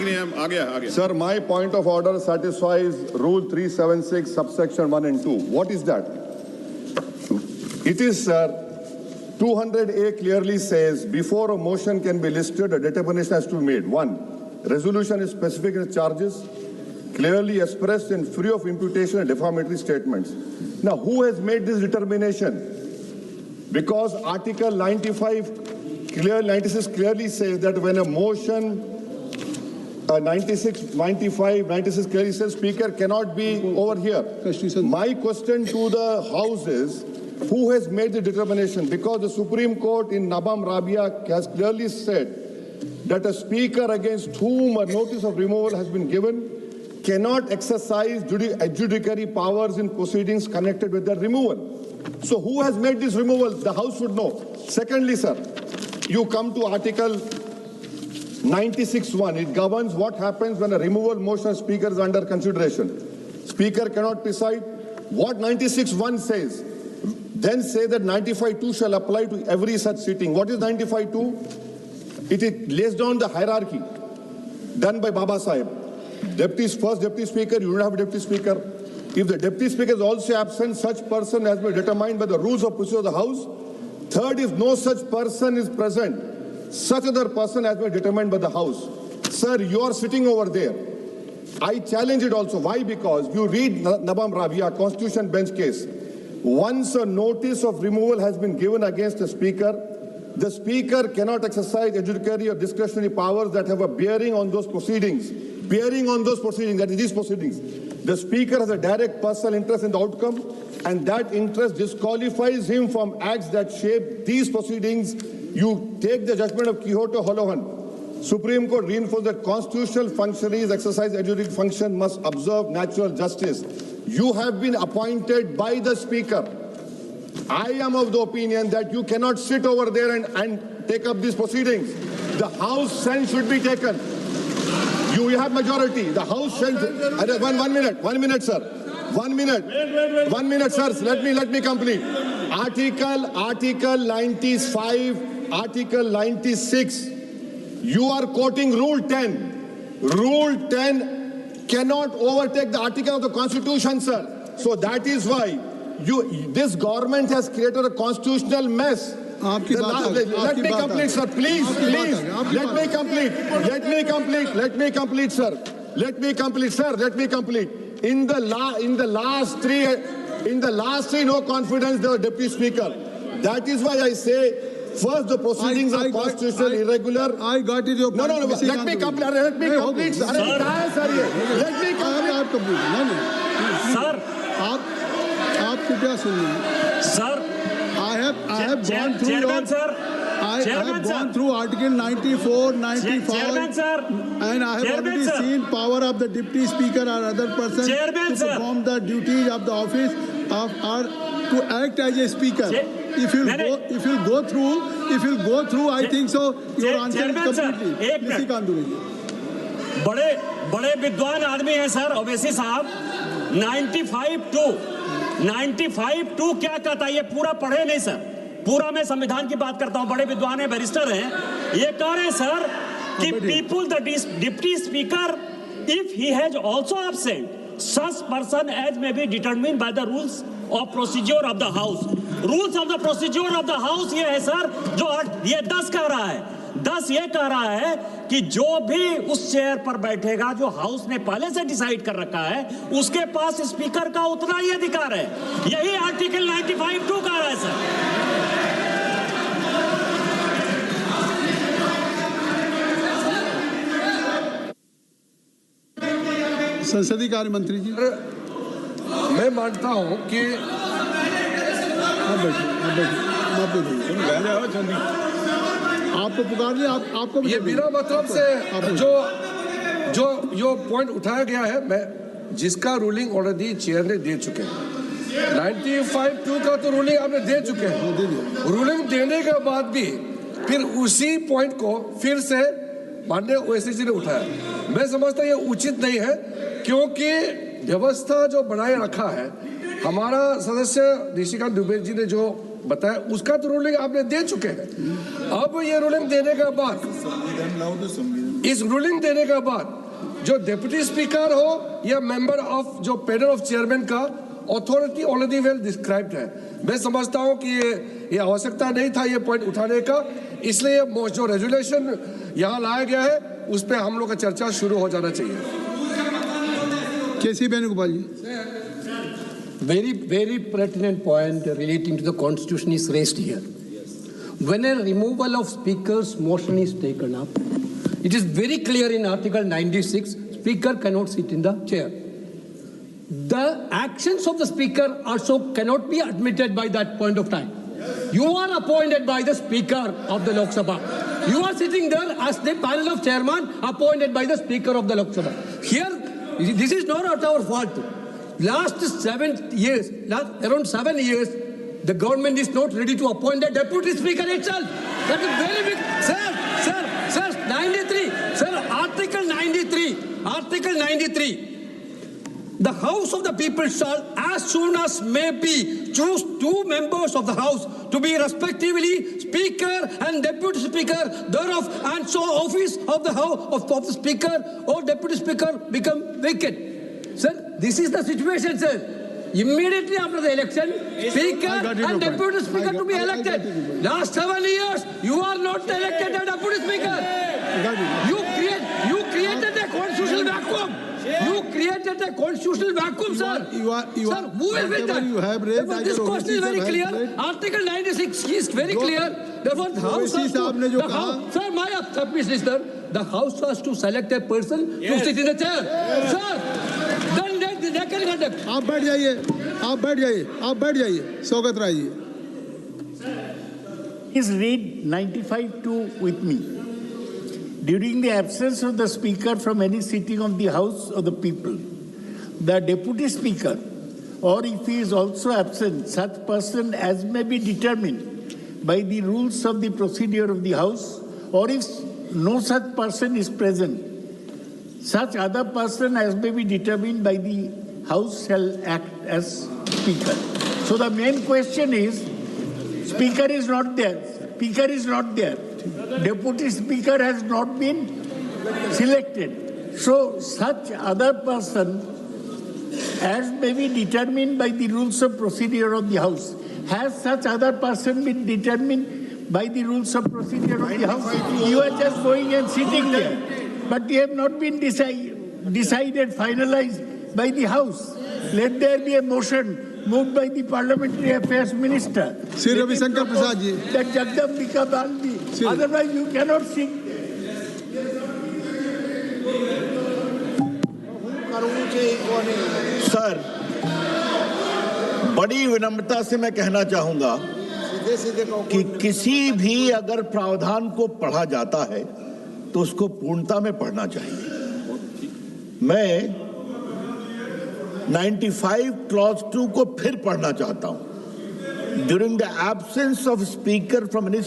कि नहीं? आ गया Sir, my point of order satisfies Rule 376, subsection 1 and 2. What is that? It is, sir, 200A clearly says, before a motion can be listed, a determination has to be made. 1, resolution is specific in its charges, clearly expressed and free of imputation and defamatory statements. Now, who has made this determination? Because Article 96 clearly says that when a motion 96 clearly says Speaker cannot be over here. My question to the House is, who has made the determination? Because the Supreme Court in Nabam Rabia has clearly said that a Speaker against whom a notice of removal has been given cannot exercise adjudicatory powers in proceedings connected with the removal. So who has made this removal? The House should know. Secondly, sir, you come to Article 96(1). It governs what happens when a removal motion of Speaker is under consideration. Speaker cannot preside. What 96(1) says, then say that 95(2) shall apply to every such sitting. What is 95(2)? It lays down the hierarchy done by Baba Sahib. First Deputy Speaker, you don't have a Deputy Speaker. If the Deputy Speaker is also absent, such person has been determined by the rules of procedure of the House. Third, if no such person is present, such other person has been determined by the House. Sir, you are sitting over there. I challenge it also. Why? Because you read Nabam Rabia, Constitution Bench case. Once a notice of removal has been given against a Speaker, the Speaker cannot exercise adjudicatory or discretionary powers that have a bearing on those proceedings. That is these proceedings. The Speaker has a direct personal interest in the outcome, and that interest disqualifies him from acts that shape these proceedings. You take the judgment of Quixote Holohan. Supreme Court reinforced that constitutional functionaries exercise adjudicatory function must observe natural justice. You have been appointed by the Speaker. I am of the opinion that you cannot sit over there and take up these proceedings. The House sense should be taken. You have majority. The House sense. One minute, sir. 1 minute. Wait. 1 minute, sir. Let me complete. Article 95, Article 96. You are quoting Rule 10. Rule 10 cannot overtake the article of the Constitution, sir. So that is why this government has created a constitutional mess. Let me complete, sir. Please. Let me complete, sir. In the last three, no confidence, the Deputy Speaker. That is why I say, first, the proceedings are constitutionally irregular. I got it. No. Let me complete. Let me complete. Sir, आप कृपया सुनिए. Sir, I have gone through Chairman, sir. I have gone through Article 94, 95, Chairman, sir. And I have already seen power of the Deputy Speaker or other person to perform the duties of the office or to act as a Speaker. If you go through, I think so. Your answer is completely. Nisikant Dubey. बड़े विद्वान आदमी हैं sir Owaisi साहब. 95(2) क्या कहता है? ये पूरा पढ़े नहीं सर. पूरा मैं संविधान की बात करता हूं. बड़े विद्वान हैं, बैरिस्टर हैं. ये कह रहे हैं सर कि people the deputy speaker if he has also absent such person as may be determined by the rules of procedure of the house. Rules of the procedure of the house ये है sir, जो ये 10 कह रहा है. 10 ये कह रहा है कि जो भी उस चेयर पर बैठेगा जो हाउस ने पहले से डिसाइड कर रखा है, उसके पास स्पीकर का उतना ही अधिकार है. यही आर्टिकल 95(2) कह रहा है सर. संसदीय कार्य मंत्री जी, मैं मानता हूं कि आपको पुकार लिया. आपको ये मेरा मतलब से जो पॉइंट उठाया गया है, मैं जिसका रूलिंग ऑलरेडी चेयर ने दे चुके हैं. 95(2) का तो रूलिंग आपने दे चुके हैं. रूलिंग देने के बाद भी फिर उसी पॉइंट को फिर से माननीय ओवैसी जी ने उठाया. मैं समझता ये उचित नहीं है, क्योंकि व्यवस्था जो बनाए रखा है हमारा सदस्य निशिकांत दुबे जी ने जो बताया, उसका तो रूलिंग आपने दे चुके हैं. अब ये रूलिंग देने के बाद इस रूलिंग देने के बाद जो डिप्टी स्पीकर हो या मेंबर ऑफ जो पैनल ऑफ चेयरमैन का अथॉरिटी ऑलरेडी वेल डिस्क्राइब्ड है। मैं समझता हूं कि ये आवश्यकता नहीं था ये पॉइंट उठाने का, इसलिए जो रेजुलेशन यहाँ लाया गया है उस पर हम लोग का चर्चा शुरू हो जाना चाहिए। केसी वेणुगोपाल जी। Very pertinent point relating to the constitution is raised here. When a removal of speaker's motion is taken up, it is very clear in Article 96, speaker cannot sit in the chair. The actions of the speaker also cannot be admitted by that point of time. You are appointed by the speaker of the Lok Sabha. You are sitting there as the panel of chairman appointed by the speaker of the Lok Sabha. Here, this is not our fault. Last 7 years, around 7 years, the government is not ready to appoint the deputy speaker itself. That is very big. Sir, 93. Sir, Article 93. The House of the People shall, as soon as may be, choose 2 members of the House to be respectively Speaker and Deputy Speaker thereof, and so office of the House of the Speaker or Deputy Speaker become vacant. Sir, this is the situation, sir. Immediately after the election, Speaker and Deputy Speaker to be elected. Last 7 years, you are not elected a Deputy Speaker. You created a constitutional vacuum. You created a constitutional vacuum, sir. Sir, who will win that? This question is very clear. Article 96 is very clear. Therefore, the House has to, sir, my submission is that the House has to select a person to sit in the chair. Sir, then they can conduct. आप बैठ जाइए, स्वागत Rai ji. Please read 95(2) with me. During the absence of the Speaker from any sitting of the House of the People, the Deputy Speaker, or if he is also absent, such person as may be determined by the rules of the procedure of the House, or if no such person is present, such other person as may be determined by the House shall act as Speaker. So the main question is, Speaker is not there. Deputy Speaker has not been selected. So such other person as may be determined by the rules of procedure of the House. Has such other person been determined by the rules of procedure of the House? You are just going and sitting there. But they have not been decided, finalized by the House. Let there be a motion moved by the Parliamentary Affairs Minister. Sri Ravi Shankar Prasad ji. That Jagdambika Baldi. Otherwise you cannot sing. Sir, बड़ी विनम्रता से मैं कहना चाहूंगा कि किसी भी अगर प्रावधान को पढ़ा जाता है तो उसको पूर्णता में पढ़ना चाहिए। मैं 95 क्लॉज 2 को फिर पढ़ना चाहता हूं। During the absence of speaker from any